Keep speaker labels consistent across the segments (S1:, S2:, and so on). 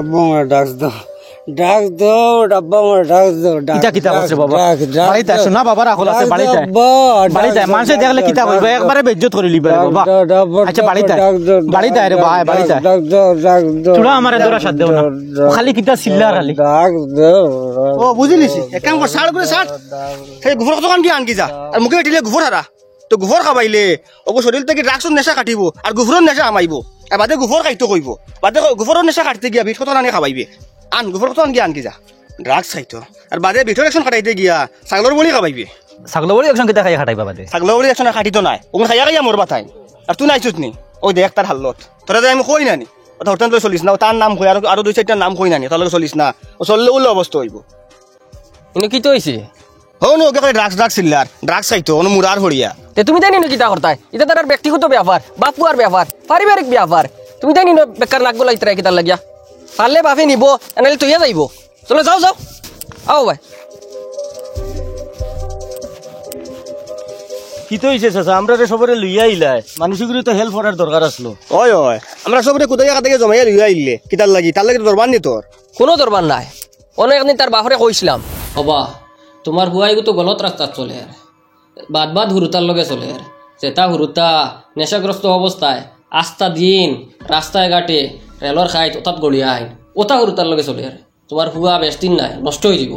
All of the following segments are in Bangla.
S1: আব্বা আমার ডাক দাও আব্বা আমার ডাক দাও
S2: কিতা কিতা করছে বাবা বাড়িতে আসো না বাবা রাখল আছে বাড়িতে মানুষে দেখলে কিতা কইবে একবারে বেইজ্জত করে লিবে বাবা আচ্ছা বাড়িতে আরে ভাই বাড়িতে
S1: ডাক দাও
S2: তোরা আমারে দরা সাথ দেও না খালি কিতা সিল্লা খালি
S1: ডাক দাও
S3: ও বুঝিলিস এক কাম কর সাড় করে সাড় সেই গোবর কত কান কি আনকি যা আর মুখে টিলে গোবর হারা তো গোবর খাবাইলে ওগো শরীর থেকে ড্রাগসের নেশা কাটিব আর গোবরের নেশা আমাইব আর বাদে গোবর খাইতে কইব বাদে গোবরের নেশা কাটতে গিয়া বিষ কত রানে খাবাইবে আন গোবর কত আনকি আনকি যা ড্রাগস খাইতো আর বাদে বিঠর একশন কাটাইতে গিয়া ছাগলের বলি খাবাইবে
S2: ছাগল বলি একজন কিতা খাই খাটাইবা বাদে
S3: ছাগলের বলি একশন কাটিতো নাই ওগুন খাইয়া খাইয়া মরবা তাই আর তুই নাইছুত নি ওই দেখ তার হাল্লত তোরা আমি কই নানি কথা হঠাৎ চলিস না তার নাম কই আরো দুই চারটার নাম কই নানি তাহলে চলিস না ও চললে উল্লো অবস্থা হইব
S4: ইনো কি তো হইছে
S3: হনো ওকে ড্রাগস সিল্লার ড্রাগস খাইতো অনু মুরার হড়িয়া
S4: তে তুমি জানি না কিতা করতাই এটা তার ব্যক্তিগত ব্যাপার বাপুয়ার ব্যাপার পারিবারিক ব্যাপার তুমি জানি না বেকার নাক গলাই ইতরা কিতা লাগিয়া পারলে বাপে নিব এনালে তুইয়া যাইব চলো যাও আও ভাই
S2: কি তো হইছে চাচা আমরা সবরে লইয়া আইলাই মানুষগুলো তো হেল্প করার দরকার আসলো
S3: ওই আমরা সবরে কোথায় কাছে জমাইয়া লইয়া আইলে কিতার লাগি তার লাগি দরবার নি তোর
S4: কোনো দরবার নাই অনেকদিন তার বাপরে কইছিলাম হবা তোমার হুয়াইগু তো গলত রাস্তা চলে আর বাদ হুরুতার লগে চলে আর যেটা হুরুতা নেশাগ্রস্ত অবস্থায় আস্তা দিন রাস্তায় ঘাটে রেলর খাইত ওতাত গড়িয়া আইন ওটা হুরুতার লগে চলে আর তোমার হুয়া বেশ দিন নাই নষ্ট হয়ে যাব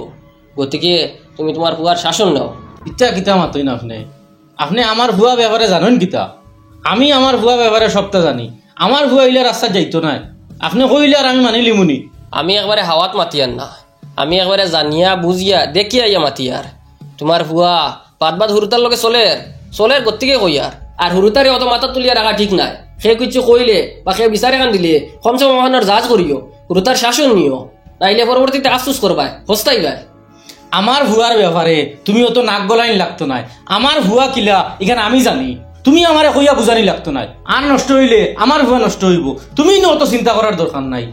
S4: গতিকে তুমি তোমার হুয়ার শাসন নাও
S5: ইচ্ছা কিতা মাতই না আপনি আমার ভুয়া ব্যাপারে জানেন কিতা আমি আমার ভুয়া ব্যাপারে সবটা জানি আমার ভুয়া ইলে রাস্তা যাইতো না আপনি কইলে আর আমি মানি লিমুনি
S4: আমি একবারে হাওয়াত মাতিয়ার না আমি একবারে জানিয়া বুঝিয়া দেখিয়া ইয়া মাতিয়ার তোমার হুয়া বাদ হুরুতার লগে চলের গতিকে কইয়ার আর হুরুতারে অত মাথা তুলিয়া রাখা ঠিক নাই সে কিছু কইলে বা সে বিচারে কান দিলে কমসে কম আমার জাজ করিও হুরুতার শাসন নিও নাইলে পরবর্তীতে আফসোস করবাই পস্তাইবাই
S5: আমার ভুয়ার ব্যাপারে তুমি অত নাক গলাইন লাগতো নাই আমার ভুয়া কিলা এখানে আমি জানি তুমি আমারে কইয়া বুঝানি লাগতো নাই আর নষ্ট হইলে আমার ভুয়া নষ্ট হইব তুমি অত চিন্তা করার দরকার নাই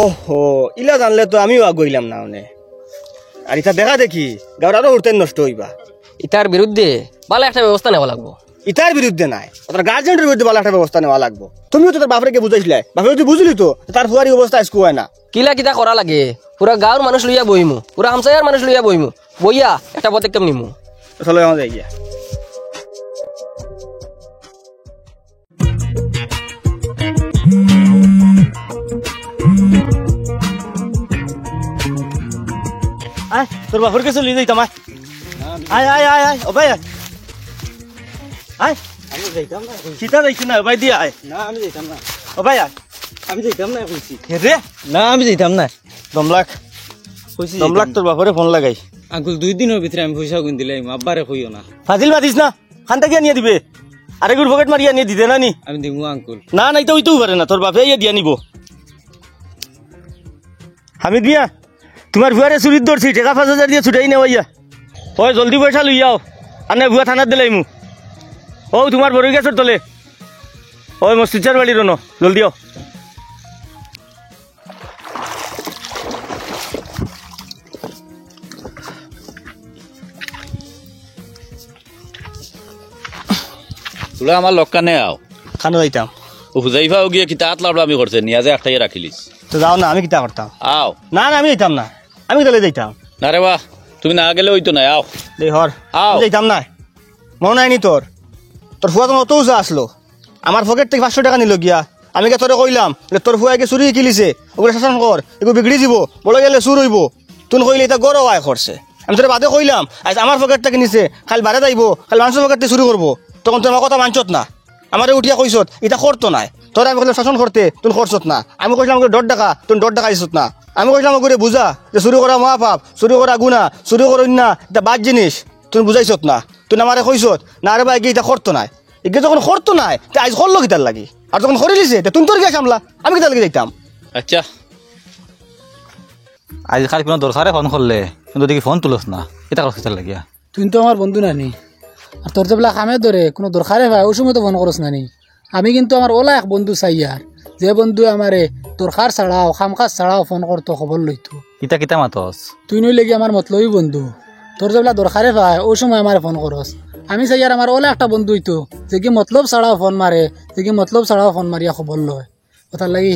S3: ওহো ইলা জানলে তো আমিও আগুইলাম না মানে আর ইটা দেখা দেখি গাঁর আরো উঠতেন নষ্ট হইবা
S4: ইতার বিরুদ্ধে ভালো একটা ব্যবস্থা নেওয়া লাগবো
S3: ইটার বিরুদ্ধে নাই তোর গার্জেন্টের বিরুদ্ধে ভালো একটা ব্যবস্থা নেওয়া লাগবো তুমিও তো তোর বাপরে বুঝাইছিলে বাপরে তুই বুঝলি তো তার ফুয়ারি অবস্থা আজকে হয় না
S4: কিতা করা লাগে পুরা গাঁর মানুষ লইয়া বইমু পুরা হামসায়ার মানুষ লইয়া বইমু বইয়া একটা পদক্ষেপ নিমু
S3: চলো আমার যাই গিয়া
S2: আয় তোর বাপর কাছে লই যাইতাম আয় ও ভাই আয়
S1: আমি যাইতাম না
S2: সীতা যাইছি না ভাই দিয়া আয়
S1: না আমি যাইতাম না
S2: ও ভাই
S1: আমি যাইতাম না কইছি
S2: রে
S1: না আমি যাইতাম না
S2: দমলাক
S1: কইছি
S2: দমলাক তোর বাপরে ফোন লাগাই
S1: আঙ্কুল 2 দিনের ভিতরে আমি পয়সা গুন দিলাম আব্বারে কইও না
S2: ফাজিল বাদিস না খানটা গিয়া নিয়ে দিবে আরে গুড় পকেট মারিয়া নিয়ে দিতে না নি
S1: আমি দিমু আঙ্কুল
S2: না নাই তো ওইতেও পারে না তোর বাপে ইয়ে দিয়া নিব হামিদ মিয়া তোমার ভুয়ারে চুরির ধরছি টাকা 5,000 দিয়ে ছুটাই নেওয়াইয়া ওই জলদি পয়সা লই যাও আর না ভুয়া থানার দিলাই মু ও তোমার বড় গেছর তলে ওই মস্তিচার বাড়ির ন জলদি আও
S6: তোরা আমার লক্কানে আও
S3: খানো যাইতাম
S6: ও হুজাইফাও গিয়ে কিতা আতলাবলা আমি করছে নিয়াজে একটাই রাখিলিস
S3: তো যাও না আমি কিতা করতাম
S6: আও
S3: না আমি যাইতাম না আমি তাহলে যাইতাম
S6: না রে বাহ তুমি না গেলে হইতো না আও
S3: দেই হর
S6: আও।
S3: আমি যাইতাম না মনে নাই নি তোর ফুয়া তো অত উজা আসলো আমার পকেট থেকে 500 টাকা নিল গিয়া আমি কে তোরে কইলাম তোর ফুয়াকে চুরি কিলিছে ওগুলো শাসন কর এগুলো বিগড়ি যাব বলে গেলে চুর হইব তুই কইলে এটা গরো আয় করছে আমি তোর বাদে কইলাম আজ আমার পকেট থেকে নিছে খালি বারে যাইব খালি মানুষের পকেট থেকে চুরি করবো তখন তুই আমার কথা মানছত না আমারে উঠিয়া কইছত এটা করতো নাই তোর আমি কইলাম শাসন করতে তুই করছত না আমি কইলাম আমাকে 10 টাকা তুই 10 টাকা দিছত না আমি কইলাম আমাকে বুঝা যে চুরি করা মহাপাপ চুরি করা গুণা চুরি করা না এটা বাদ জিনিস তুই বুঝাইছত না তুই আমারে কইছত না রে ভাই এটা করতো নাই এগে যখন করতো নাই তে আজ করলো কিতার লাগি আর যখন করে লিছে তুমি তোর গিয়ে সামলা আমি কিতার লাগি যাইতাম
S6: আচ্ছা
S7: আজকাল কোনো দরকারে ফোন করলে কিন্তু দেখি ফোন তুলস না এটা কথা লাগিয়া
S8: তুই তো আমার বন্ধু নানি আর তোর যেগুলা কামে ধরে কোনো দরকারে ভাই ওই সময় তো ফোন করস নানি আমি কিন্তু আমার ওলা এক বন্ধু চাই আর যে বন্ধু আমারে দরকার ছাড়াও খামকাজ ছাড়াও ফোন করতো খবর লইতো
S7: কিতা কিতা মাতস
S8: তুই নইলে কি আমার মতলবই বন্ধু তোর যেগুলা দরকারে ভাই ওই সময় আমার ফোন করস আমি চাই আর আমার ওলা একটা বন্ধু হইতো যে কি মতলব ছাড়াও ফোন মারে যে কি মতলব ছাড়াও ফোন মারিয়া খবর লয় ওটার লাগি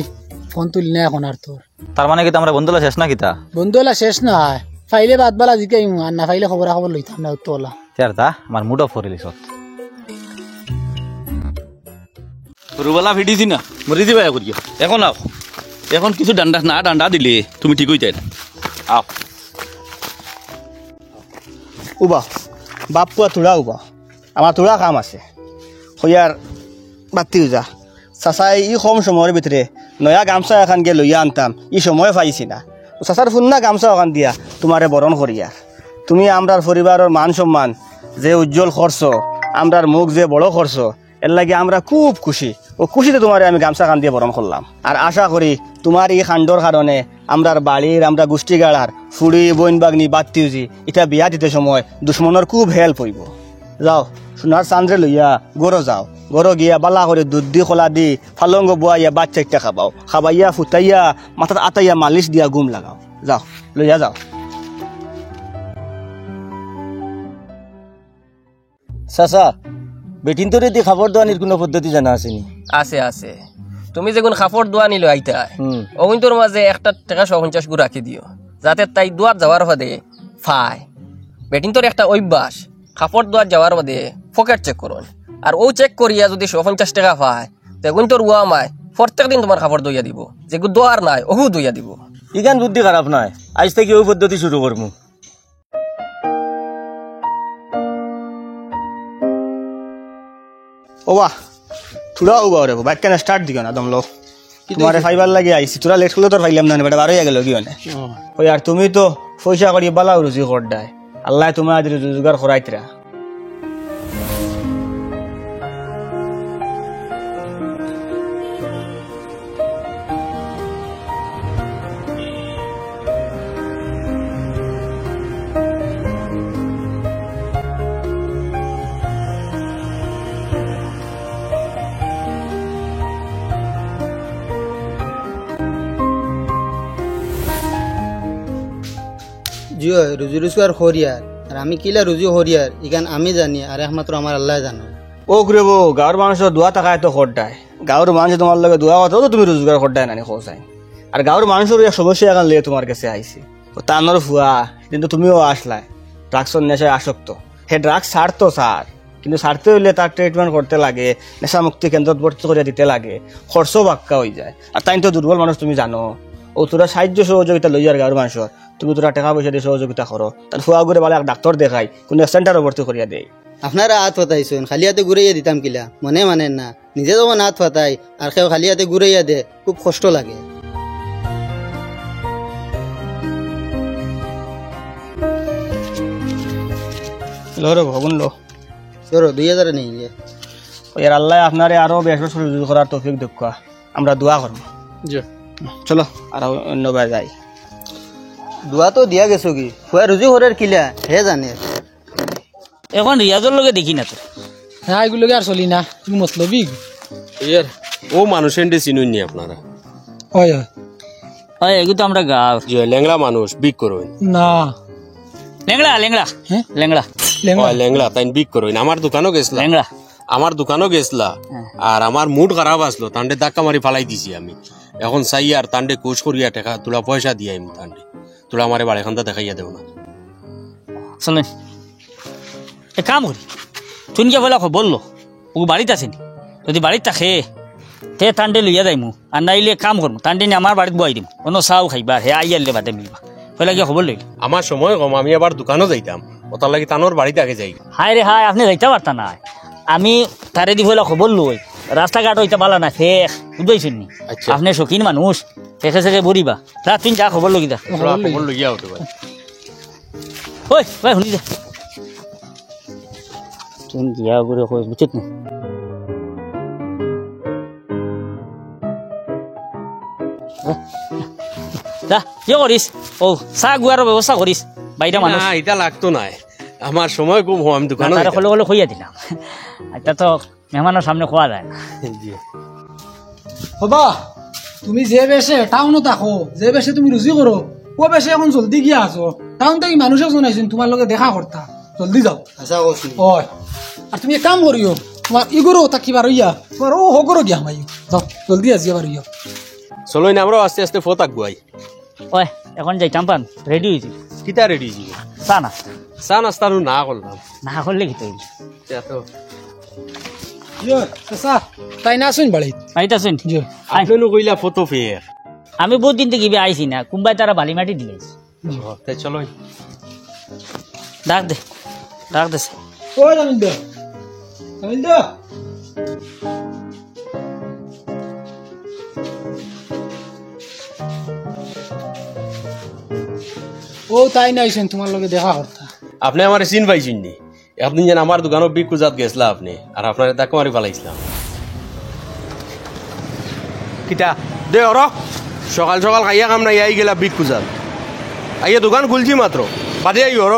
S8: ফোন তুলি না এখন আর তোর
S7: তার মানে কি আমরা বন্ধুলা শেষ না কিতা
S8: বন্ধু হলা শেষ নয় ফাইলে বাদবালা জিকাই আর না ফাইলে খবর লইতাম না উত্তরলা
S7: চেয়ার তা আমার মুড অফ করে লিছত
S6: রুবালা ভিডিছি না মরি দিবা করিয়া এখন আও এখন কিছু ডান্ডা না ডান্ডা দিলে তুমি ঠিক হইতে না আও
S3: উবা বাপ পুয়া তোরা উবা আমার তোরা কাম আছে হইয়ার বাতি যা চাচাই ই কম সময়ের ভিতরে নয়া গামছা এখন গিয়ে লইয়া আনতাম ই সময় পাইছি না চাচার ফোন না গামছা ওখান দিয়া তোমারে বরণ করিয়ার তুমি আমরার পরিবারের মান সম্মান যে উজ্জ্বল খরচ আমরার মুখ যে বড় খরচ এর লাগে আমরা খুব খুশি ও খুশিতে তোমারে আমি গামছা খান দিয়ে বরণ করলাম আর আশা করি তোমার এই খান্ডর কারণে আমরার বাড়ির আমরা গোষ্ঠী গাড়ার ফুড়ি বইন বাগনি বাতিউজি এটা বিয়া দিতে সময় দুশ্মনের খুব হেল্প হইব যাও সোনার চান্দ্রে লইয়া গরো যাও গরো গিয়া বালা করে দুধ দি খোলা দি ফালঙ্গ বুয়াইয়া বাচ্চা একটা খাবাও খাবাইয়া ফুটাইয়া মাথাত আটাইয়া মালিশ দিয়া গুম লাগাও যাও লইয়া যাও
S2: চাচা বেটিন তোরে দি খাবার দোয়ানির কোনো পদ্ধতি জানা আসেনি
S4: আছে আছে তুমি যেগুন কাপড় দোয়া নিলো আইতা ওগুন তোর মাঝে একটা টাকা 50 গু রাখি দিও যাতে তাই দোয়ার যাওয়ার বাদে ফায় বেটিন তোর একটা অভ্যাস কাপড় দোয়ার যাওয়ার বাদে পকেট চেক করুন আর ও চেক করিয়া যদি 50 টাকা পায় তেগুন তোর উয়া মায় প্রত্যেক দিন তোমার কাপড় দইয়া দিব যেগু দোয়ার নাই ওহু দইয়া দিব
S2: ইগান বুদ্ধি খারাপ নাই আজ থেকে ওই পদ্ধতি শুরু করবো
S3: ওবা তোরা উবা রে বাইক কেন স্টার্ট দিও না দমলো তোমারে ফাইবার লাগে আইছি তোরা লেট করলে তোর ফাইলাম না বেটা বারোই গেল কি মানে ওই আর তুমি তো পয়সা করি বালাও রুজি করডায় আল্লাহ তোমার আজ রোজগার করাইতরা
S9: জিও রুজি রোজগার হরিয়ার আর আমি কিলা রুজি হরিয়ার ইখান আমি জানি আর একমাত্র আমার আল্লাহ জানো
S3: ও ঘুরেব গাঁৱৰ মানুষের দোয়া থাকায় তো খরডায় গাঁৱৰ মানুষ তোমার লগে দোয়া কথা তো তুমি রোজগার খরডায় নানি খোঁজাই আর গাঁৱৰ মানুষের সমস্যা এখন লিয়ে তোমার কাছে আইসি তো তানোর ফুয়া কিন্তু তুমিও আসলাই ড্রাগসের নেশায় আসক্ত হে ড্রাগস ছাড়তো স্যার কিন্তু ছাড়তে হইলে তার ট্রিটমেন্ট করতে লাগে নেশা মুক্তি কেন্দ্রত ভর্তি করে দিতে লাগে খরচও বাক্কা হয়ে যায় আর তাই তো দুর্বল মানুষ তুমি জানো ও তোরা সাহায্য সহযোগিতা লইয়ার গাঁৱৰ মানুষের তুমি তোরা টাকা পয়সা দিয়ে সহযোগিতা করো তার ফুয়া ঘুরে বলে ডাক্তার দেখাই কোনো সেন্টারও ভর্তি করিয়া দেয়
S9: আপনারা হাত ফাতাইছেন খালি হাতে ঘুরাইয়া দিতাম কিলা মনে মানেন না নিজে যখন হাত ফাতাই আর কেউ খালি হাতে ঘুরাইয়া দে খুব কষ্ট লাগে
S3: লো রে ভগুন লো
S9: চলো 2000 নিয়ে গিয়ে
S3: এর আল্লাহ আপনারে আরো বেশ সুযোগ করার তৌফিক দেখা আমরা দোয়া করব চলো আর অন্য বাই যাই
S9: দোয়া তো দিয়া গেছো কি ফুয়া রুজি হরের কিলা হে জানে
S5: এখন রিয়াজর লগে দেখি না তোর
S8: হ্যাঁ এগুলোকে আর চলি না তুমি মতলবি
S10: ইয়ার ও মানুষ এন্ডে চিনুন নি আপনারা
S8: হয় হয়
S5: হয় এগুলো তো আমরা গাঁও
S10: যে ল্যাংড়া মানুষ বিক করুন
S8: না
S5: লেংড়া লেংড়া
S8: হ্যাঁ?
S5: লেংড়া
S10: ল্যাংড়া তাই বিক করুন আমার দোকানও গেছলা
S5: লেংড়া
S10: আমার দোকানও গেছলা আর আমার মুড খারাপ আসলো তান্ডে ধাক্কা মারি ফালাই দিছি আমি এখন চাই আর তান্ডে কোচ করিয়া টাকা তোলা পয়সা দিয়ে আমি তান্ডে তোলা আমার বাড়ি খান্তা দেখাইয়া দেও না
S5: চলেন এ কাম করি তুই যে বলে বললো ও বাড়িতে আসেনি যদি বাড়িতে থাকে তে তান্ডে লইয়া যাইমু আর নাইলে কাম করবো তান্ডে নিয়ে আমার বাড়িতে বয়াই দিম কোনো চাও খাইবা হে আইয়ালে বাদে মিলবা বলে গিয়ে খবর লইল
S10: আমার সময় কম আমি আবার দোকানও যাইতাম ওটার লাগি তানোর বাড়িতে আগে যাই
S5: হায় রে হায় আপনি যাইতে পারতা না আমি তারে দি বলে খবর লই রাস্তাঘাট হইতে পালা না শেষ বুঝাইছেন নি
S10: আচ্ছা।
S5: আপনি শৌখিন মানুষ শেষে শেষে বরিবা রাত তুই যা খবর লগি যা
S10: খবর লইয়া হতে ভাই
S5: ওই ভাই শুনি যা তুই দিয়া করে কই বুঝছিস না যা কি করিস ও চাহ গুয়ার ব্যবস্থা করিস বাইরে মানুষ
S10: না এটা লাগতো না আমার সময় কম আমি দোকানে
S5: তারে খোলো খোলো খুইয়া দিলাম এটা তো মেহমানের সামনে খোয়া যায় না
S8: হবা তুমি যে বেশে টাউনও থাকো যে বেশে তুমি রুজি করো ও বেশে এখন জলদি গিয়া আছো টাউন থেকে মানুষ একজন আইসুন তোমার লগে দেখা করতা জলদি যাও
S9: আশা করছি
S8: ওই আর তুমি এক কাম করিও তোমার ইগোরও তাকিবার হইয়া তোমার ও হগরও গিয়া মাইও যাও জলদি আসিয়া পারিও
S10: চলো না আমরাও আস্তে আস্তে ফো থাকবো আই
S11: ওই এখন যাইতাম পান রেডি হয়েছি
S10: কিতা রেডি যাব
S11: চা না
S10: চা নাস্তা না করলাম
S11: না করলে কি তুই
S10: তো
S8: তাই না শুন বাড়ি
S11: বাড়িতে শুন
S10: আপনি কইলা ফটো ফেয়ার
S11: আমি বহুত দিন থেকে আইছি না কুম্বাই তারা বালি মাটি দিলেছি
S10: তাই চলো
S11: ডাক দে ডাক দে
S8: ওই জামিল দা ও তাই নাইছেন তোমার লগে দেখা করতা
S10: আপনি আমার চিন পাইছেন নি একদিন যেন আমার দোকানও বিক কুজাত গেছিলা আপনি আর আপনার ডাকা মারি পালাইছিলাম কিতা দে ওর সকাল সকাল খাইয়া কাম নাই আই গেলা বিক কুজাত আইয়া দোকান খুলছি মাত্র বাদে আই ওর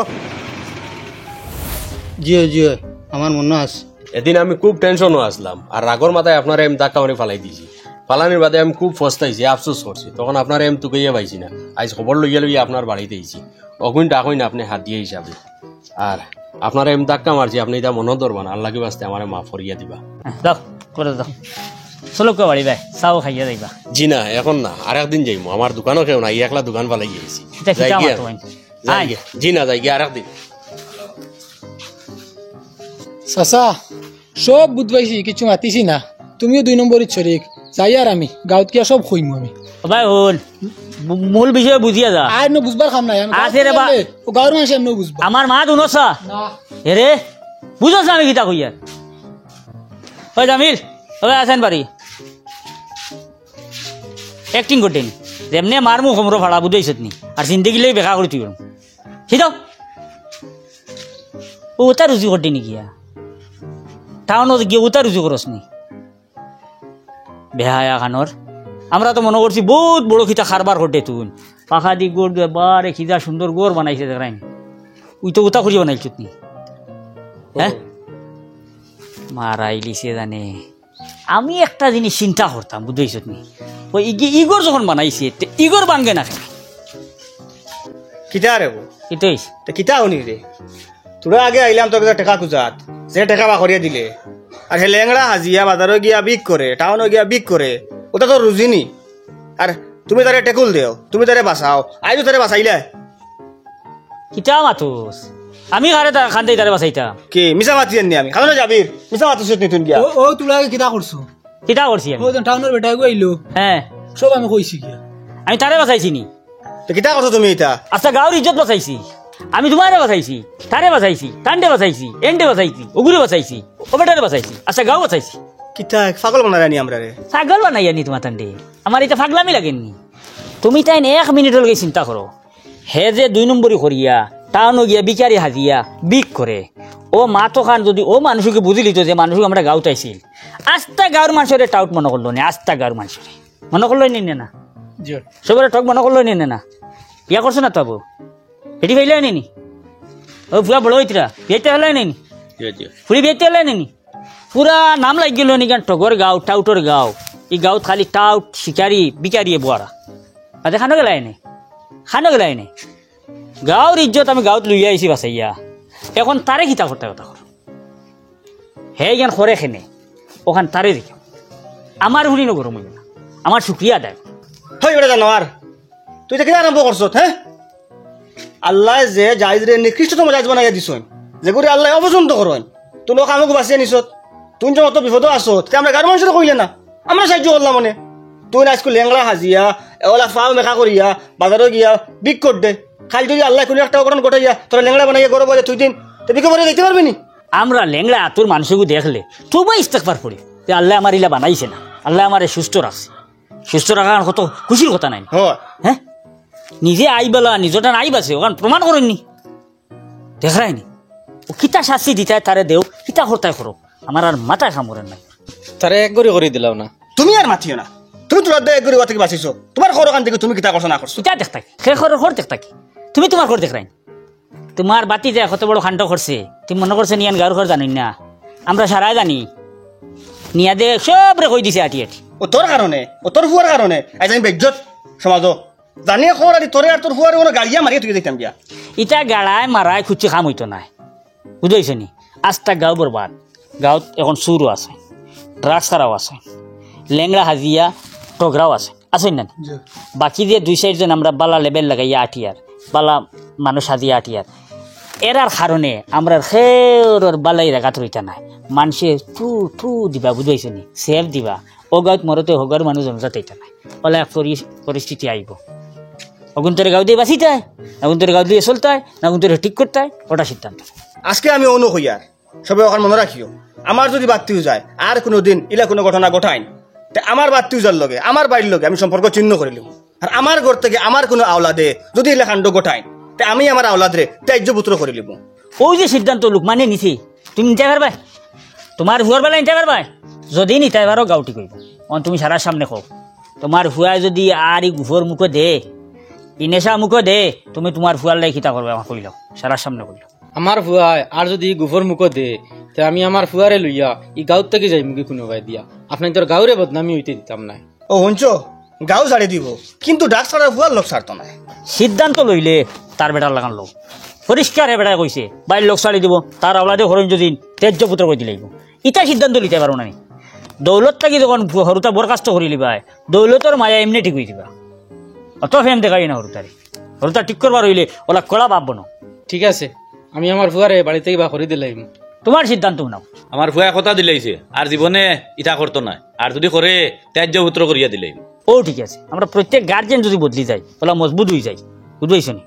S9: জিও জিও আমার মনে আছে
S10: এদিন আমি খুব টেনশনও আসলাম আর রাগর মাথায় আপনার এম ডাকা মারি ফালাই দিয়েছি ফালানির বাদে আমি খুব ফস্তাইছি আফসোস করছি তখন আপনার এম তুকাইয়া পাইছি না আজ খবর লইয়া লইয়া আপনার বাড়িতে আইছি অগুন টাকুন আপনি হাত দিয়ে হিসাবে আর আপনার এম ধাক্কা মারছি আপনি এটা মনে ধরবেন আল্লাহকে বাস্তে আমার মাফ করিয়া দিবা
S11: দাও করে দাও চলো কে বাড়ি ভাই চাও খাইয়া যাইবা
S10: জি না এখন না আর একদিন যাইমু আমার দোকানও কেউ নাই একলা দোকান পালাই গিয়েছি জি না যাই গিয়ে আর একদিন
S8: চাচা সব বুধবাইছি কিছু মাতিছি না তুমিও 2 নম্বরের শরিক যাই আর আমি গাঁৱত কিয়া সব খুঁজমু আমি
S11: ভাই হল মূল বিষয় বুঝিয়া যা
S8: আর ন বুঝবার খাম নাই
S11: আছে রে বা
S8: গাঁৱৰ মানুষ এমন বুঝবা
S11: আমার মা দুনসা
S8: না
S11: এরে বুঝছ আমি কিতা কইয়া ওই জামিল ওই আছেন বাড়ি অ্যাক্টিং করতেন যেমনে মার মুখ हमरो ভাড়া বুঝাইছত নি আর জিন্দগি লই বেকা করে তুই সিধা ও উতা রুজি করতে নি গিয়া টাউনত গিয়ে উতা রুজি করস নি বেহায়া খানোর আমরা তো মনে করছি বহুত বড় খিতা খারবার করতে তুই পাখা দি গোড় বারে খিদা সুন্দর গোড় বানাইছে দেখরাই উই তো উতা করি বানাইছত নি হ্যাঁ মারাইলিছে জানে আমি একটা জিনিস চিন্তা করতাম বুঝাইছত নি ওই ইগর যখন বানাইছে ইগর বানগে না
S3: কিতা রে
S11: এটাই
S3: তো কিতা হনি রে তোরা আগে আইলাম তোকে টাকা খুঁজাত যে টাকা বা করিয়া দিলে আর হে লেংড়া হাজিয়া বাজারও গিয়া বিক করে টাউনও গিয়া বিক করে ওটা তো রুজিনি আর তুমি তারে টেকুল দেও তুমি তারে বাঁচাও আইজো তারে বাঁচাইলে
S11: কিতা মাতুস আমি ঘরে খান্দাই তারে বাঁচাইতাম
S3: কি মিছা মাতিয়েন নি আমি খানো যাবির মিছা মাতুস নি তুই গিয়া
S8: ও তোলা কিতা করছো
S11: কিতা করছি আমি
S8: ও টাউনের বেটা গো আইলো
S11: হ্যাঁ
S8: সব আমি কইছি কি
S11: আমি তারে বাঁচাইছি নি
S3: তো কিতা করছো তুমি এটা
S11: আচ্ছা গাঁর ইজ্জত বাঁচাইছি আমি তোমারে বাঁচাইছি তারে বাঁচাইছি টান্ডে বাঁচাইছি এন্ডে বাঁচাইছি উগুরে বাঁচাইছি ও বেটারে বাঁচাইছি আচ্ছা গাঁও বাঁচাইছি
S3: কিতা পাগল বানারা নি আমরা রে
S11: পাগল বানাই আনি তোমার টান্ডে আমার এটা পাগলামি লাগেননি তুমি তাই 1 মিনিটের লগে চিন্তা করো হে যে 2 নম্বরই করিয়া টাউনও গিয়া বিকারি হাজিয়া বিক করে ও মাতো খান যদি ও মানুষকে বুঝি লিত যে মানুষ আমরা গাঁৱত আইছিল আস্তা গাঁৱৰ মানুষরে টাউট মনে করলো নি আস্তা গাঁৱৰ মানুষরে মনে করলো নি না সবারে টক মনে করলো নি না ইয়া করছো না তবু এটি ফেলে নি ও পুরা বড় হইতরা বিয়েতে হলে নি পুরি বিয়েতে হলে নি পুরা নাম লাগ গেল নি গান টগর গাঁও টাউটর গাঁও এই গাঁৱত খালি টাউট শিকারি বিকারি বুয়ারা আদে খানো গেলাই নে গাঁৱৰ ইজ্জত আমি গাঁৱত লই আইছি বাসাইয়া এখন তারে কিতা করতে কথা কর হে জ্ঞান করে খেনে ওখান তারে দেখো আমার হুনি ন গরম না আমার শুক্রিয়া দেয়
S3: হই বেটা জানোয়ার তুই তো কিনা আরম্ভ করছ হ্যাঁ আল্লাহ যে জায়জরে নিকৃষ্টতম জায়জ বানাইয়া দিছন যে করে আল্লাহ অপছন্দ করেন তুই লোক আমাকে বাঁচিয়ে নিছত তুই যত বিপদ আসো তে আমরা গার মানুষের কইলে না আমরা সাহায্য করলাম মনে তুই না আজকে লেংড়া হাজিয়া ওলা ফাও মেখা করিয়া বাজারে গিয়া বিক কর দে খালি যদি আল্লাহ কোনো একটা অঘটন ঘটাইয়া তোরা লেংড়া বানাইয়া গরব বলে তুই দিন তো বিকে পরে দেখতে পারবি নি
S11: আমরা লেংড়া তোর মানুষকে দেখলে তবু ইস্তেগফার করি যে আল্লাহ আমার ইলা বানাইছে না আল্লাহ আমারে সুস্থ রাখছে সুস্থ রাখার কত খুশির কথা নাই হ্যাঁ নিজে আইবেলা নিজটা নাই বাসে ওখান প্রমাণ করেননি দেখায়নি ও কিতা শাস্তি দিতায় তারে দেও কিতা হরতায় করো আমার আর মাথায় কামড়েন নাই
S7: তারে এক গড়ি করে দিলাম না
S3: তুমি আর মাতিও না তুমি তোর এক গরি থেকে বাঁচিছো তোমার খর ওখান থেকে তুমি কিতা করছো না করছো
S11: কিতা দেখতা সে খর দেখতা কি তুমি তোমার ঘর দেখাই তোমার বাতি যে কত বড় খান্ড করছে তুমি মনে করছে নিয়ান গাঁর ঘর জানি না আমরা সারাই জানি নিয়া দে সব রে কই দিছে আটি
S3: ও তোর কারণে ও তোর ফুয়ার কারণে আজ আমি বেজ্জত সমাজ জানিয়ে খবর আর তোরে আর তোর ফুয়ার কোনো গাড়িয়া মারিয়ে তুই দেখতাম গিয়া
S11: ইটা গাড়ায় মারায় খুঁজছে খাম হইতো নাই বুঝাইছ নি আস্তা গাঁও বরবাদ গাঁৱত এখন চুরও আছে ড্রাগস খারাও আছে লেংড়া হাজিয়া টগরাও আছে আসেন না বাকি দিয়ে 2 জন আমরা বালা লেভেল লাগাইয়া আটিয়ার বালা মানুষ সাজিয়া আটিয়ার এরার কারণে আমরা খের বালাই রাখাত রইতা নাই মানুষে টু দিবা বুঝাইছে নি সেফ দিবা ও গাঁত মরতে হগার মানুষ জনজাত হইতা নাই বলে এক পরিস্থিতি আইব অগুন্তরে গাঁও দিয়ে বাঁচিতায় নাগুন্তরে গাঁও দিয়ে চলতায় নাগুন্তরে ঠিক করতায় ওটা সিদ্ধান্ত
S3: আজকে আমি অনু হইয়ার সবে ওখানে মনে রাখিও আমার যদি বাত্তিও যায় আর কোনো দিন ইলা কোনো ঘটনা ঘটাইন তে আমার বাত্তিও যার লগে আমার বাড়ির লগে আমি সম্পর্ক চিহ্ন করে লিব আর আমার ঘর থেকে আমার কোনো আওলাদে যদি ইলা কাণ্ড ঘটাইন তে আমি আমার আওলাদরে ত্যায্য পুত্র করে লিব
S11: ওই যে সিদ্ধান্ত লোক মানে নিছি তুমি নিতে পারবাই তোমার হুয়ার বেলা নিতে পারবাই যদি নিতে পারো গাউটি কইব তুমি সারা সামনে কও তোমার হুয়া যদি আর ই গুফর মুখে দে ইনেশা মুখে দে তুমি তোমার হুয়ার লাই খিতা করবে আমার কইলাও সারা সামনে কইলাও
S5: আমার ফুয়ায় আর যদি গুফর মুখ দে তো আমি আমার ফুয়ারে লইয়া ই গাঁত থেকে যাই মুখে কোনো ভাই দিয়া আপনার তোর গাঁরে বদনামি হইতে দিতাম না
S3: ও হুঞ্চ গাঁও ছাড়ি দিব কিন্তু ডাক ছাড়া হুয়ার লোক ছাড়তো না
S11: সিদ্ধান্ত লইলে তার বেটার লাগান লোক পরিষ্কার হে বেটা কইছে বাইর লোক ছাড়ি দিব তার আওলাদে হরণ যদি তেজ্য পুত্র কই দিলাইব ইটা সিদ্ধান্ত লিতে পারো না দৌলত থাকি যখন হরুতা বরখাস্ত করি লিবাই দৌলতর মায়া এমনি ঠিক হয়ে দিবা অত ফেম দেখাই না হরুতা ঠিক করবার হইলে ওলা কড়া ভাববো না
S5: ঠিক আছে আমি আমার ফুয়ারে বাড়ি থেকে বা করে দিলাম
S11: তোমার সিদ্ধান্ত নাও
S6: আমার ফুয়া কথা দিলাইছে আর জীবনে ইটা করতো না আর যদি করে ত্যায্য পুত্র করিয়া দিলাই
S11: ও ঠিক আছে আমরা প্রত্যেক গার্জেন যদি বদলি যাই ওলা মজবুত হয়ে যাই বুঝবাইছো নি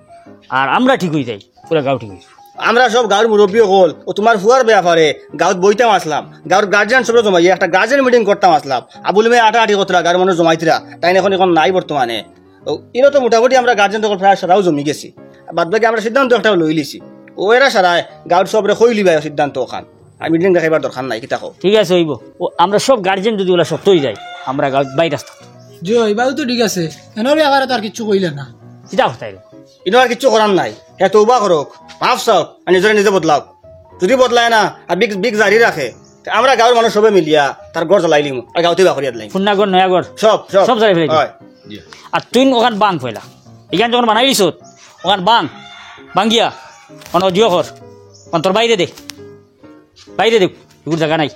S11: আর আমরা ঠিক হয়ে যাই পুরা গাঁও ঠিক হয়ে
S3: আমরা সব গাঁর মুরব্বী হল ও তোমার ফুয়ার ব্যাপারে গাঁত বইতাম আসলাম গাঁর গার্জিয়ান সব জমাই একটা গার্জেন মিটিং করতাম আসলাম আবুল মেয়ে আটি কতরা গাঁর মানুষ জমাইতিরা তাই এখন নাই বর্তমানে এরা তো মোটামুটি আমরা গার্জেন তখন প্রায় সারাও জমি গেছি বাদ বাকি আমরা সিদ্ধান্ত একটা লই লিছি ও এরা সারায় গাঁর সবরে কই লিবাই সিদ্ধান্ত ওখান আর মিটিং দেখাইবার দরকার নাই কিতা
S11: ঠিক আছে হইব ও আমরা সব গার্জেন যদি ওলা শক্ত হয়ে যাই আমরা গাঁত বাইরে আসতাম
S8: যে এবার তো ঠিক আছে এনার ব্যাপারে তো আর কিছু কইলে না
S11: সেটা কোথায়
S3: ইনো আর কিছু করার নাই হ্যাঁ তৌবা করক মাফ চাওক আর নিজরে নিজে বদলাও যদি বদলায় না আর বিগ জারি রাখে আমরা গাঁৱৰ মানুষ সবে মিলিয়া তার গড় জ্বলাই লিম আর গাঁৱতে বাকরিয়া দিলাম
S11: ফুন্নাগড় নয়াগড়
S3: সব
S11: সব জ্বালাই ফেলে আর তুই ওখান বাং ফেলা এখান যখন বানাই দিছ ওখান বাঙ্গিয়া জিও কর তোর বাইরে দে এগুলো জায়গা নাই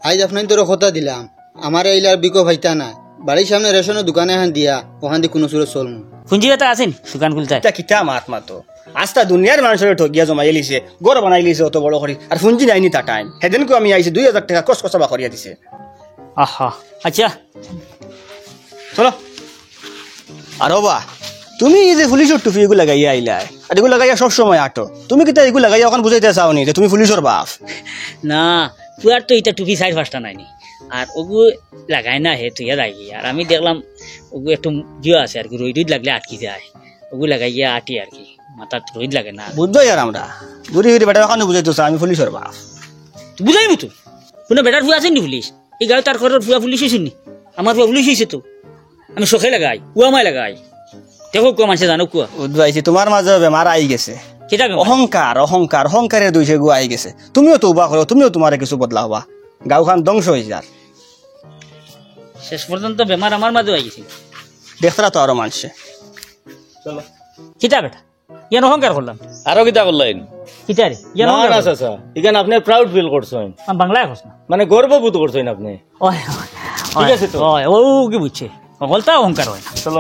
S9: আজ আপনার তোর কথা দিলাম আমার এইলার বিকো ভাইতা না বাড়ির সামনে রেশনের দোকানে এখান দিয়া ওখান দিয়ে কোনো সুরে চলমু
S11: পুঞ্জিটা আছেন দোকান খুলতে
S3: এটা কিতা মাত মাতো আস্তা দুনিয়ার মানুষের ঠগিয়া জমাই লিছে গড় বানাই লিছে অত বড় করে আর ফুঞ্জি নাইনি তা টাইম সেদিনকে আমি আইছি 2000 টাকা কষ্ট বাকরিয়া দিছে
S11: আহা আচ্ছা
S3: চলো আর বা তুমি এই যে পুলিশের টুপি এগুলো লাগাইয়া আইলাই আর এগুলো লাগাইয়া সব সময় আটো তুমি কিতা এগুলো লাগাইয়া ওখান বুঝাইতে চাওনি যে তুমি পুলিশের বাপ
S11: না পুয়ার তো এটা টুপি 4-5টা নাইনি আর ওগু লাগাই না হে তুইয়া লাগি আর আমি দেখলাম ওগু একটু জিও আছে আর কি রোদ লাগলে আটকি যায় ওগু লাগাইয়া আটি আর কি মাথা রোদ লাগে না
S3: বুঝছো আর আমরা বুড়ি হইতে বেটা ওখানে বুঝাইতো আমি পুলিশের বাপ
S11: বুঝাইবো তুই কোনো বেটার ফুয়া আছে নি পুলিশ এই গাঁও তার ঘরের ফুয়া পুলিশ হয়েছে নি আমার ফুয়া পুলিশ হয়েছে তো আমি চোখে লাগাই কুয়ামাই লাগাই দেখো কুয়া মানুষে জানো কুয়া
S3: বুঝবাইছি তোমার মাঝে বেমার আই গেছে অহংকারের দুইছে গু আই গেছে তুমিও তৌবা করো তুমিও তোমার কিছু বদলা হবা গাঁওখান ধ্বংস হয়ে যার
S11: শেষ পর্যন্ত বেমার আমার মাঝে হয়ে গেছে
S3: দেখতরা তো আরো মানুষে
S11: চলো কিতা বেটা ইয়ান অহংকার করলাম
S6: আরো কিতা করলেন
S11: কিতা রে ইয়ান
S2: না
S11: অহংকার
S2: না চাচা এখানে আপনি প্রাউড ফিল করছেন
S11: বাংলায় কস না
S2: মানে গর্ববোধ করছেন আপনি
S11: ওই
S2: ঠিক আছে তো
S11: ওই ও কি বুঝছে বলতা অহংকার হয় না
S2: চলো